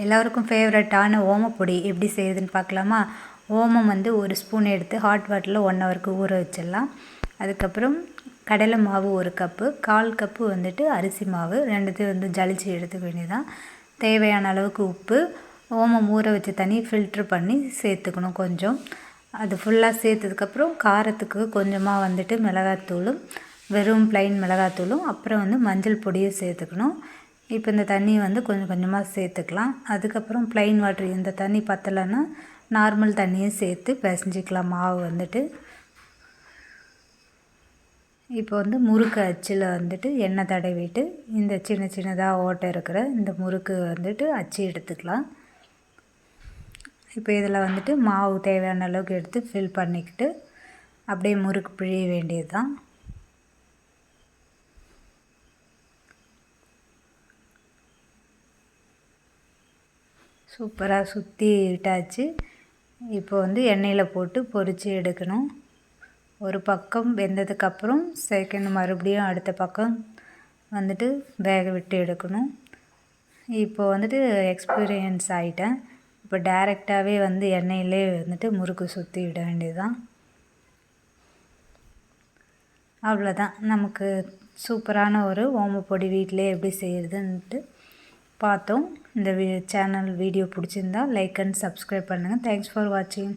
எல்லோருக்கும் ஃபேவரட்டான ஓமப்பொடி எப்படி செய்யுதுன்னு பார்க்கலாமா. ஓமம் வந்து ஒரு ஸ்பூன் எடுத்து ஹாட் வாட்டரில் 1 ஹவருக்கு ஊற வச்சிடலாம். அதுக்கப்புறம் கடலை மாவு 1 கப்பு, 1/4 கப்பு வந்துட்டு அரிசி மாவு, ரெண்டுத்தையும் வந்து ஜலிச்சு எடுத்துக்க வேண்டியதான். தேவையான அளவுக்கு உப்பு, ஓமம் ஊற வச்ச தண்ணி ஃபில்ட்ரு பண்ணி சேர்த்துக்கணும் கொஞ்சம். அது ஃபுல்லாக சேர்த்ததுக்கப்புறம் காரத்துக்கு கொஞ்சமாக வந்துட்டு மிளகாத்தூளும், வெறும் ப்ளைன் மிளகாத்தூளும், அப்புறம் வந்து மஞ்சள் பொடியும் சேர்த்துக்கணும். இப்போ இந்த தண்ணி வந்து கொஞ்சம் கொஞ்சமாக சேர்த்துக்கலாம். அதுக்கப்புறம் ப்ளைன் வாட்ரு, இந்த தண்ணி பத்தலைன்னா நார்மல் தண்ணியும் சேர்த்து பிசைஞ்சிக்கலாம் மாவு வந்துட்டு. இப்போ வந்து முறுக்கு அச்சில் வந்துட்டு எண்ணெய் தடவிட்டு இந்த சின்ன சின்னதாக ஓட்டை இருக்கிற இந்த முறுக்கு வந்துட்டு அச்சு எடுத்துக்கலாம். இப்போ இதில் வந்துட்டு மாவு தேவையான அளவுக்கு எடுத்து ஃபில் பண்ணிக்கிட்டு அப்படியே முறுக்கு பிழிய வேண்டியது தான். சூப்பராக சுற்றி விட்டாச்சு. இப்போ வந்து எண்ணெயில் போட்டு பொரித்து எடுக்கணும். ஒரு பக்கம் வெந்ததுக்கப்புறம் செகண்ட் மறுபடியும் அடுத்த பக்கம் வந்துட்டு வேக விட்டு எடுக்கணும். இப்போ வந்துட்டு எக்ஸ்பீரியன்ஸ் ஆகிட்டேன். இப்போ டைரெக்டாகவே வந்து எண்ணெயிலே வந்துட்டு முறுக்கு சுற்றி விட வேண்டியதுதான். அவ்வளோதான், நமக்கு சூப்பரான ஒரு ஓமப்பொடி வீட்டிலே எப்படி செய்கிறதுன்ட்டு பார்த்தோம். இந்த சேனல் வீடியோ பிடிச்சிருந்தா லைக் அண்ட் சப்ஸ்கிரைப் பண்ணுங்கள். தேங்க்ஸ் ஃபார் வாட்சிங்.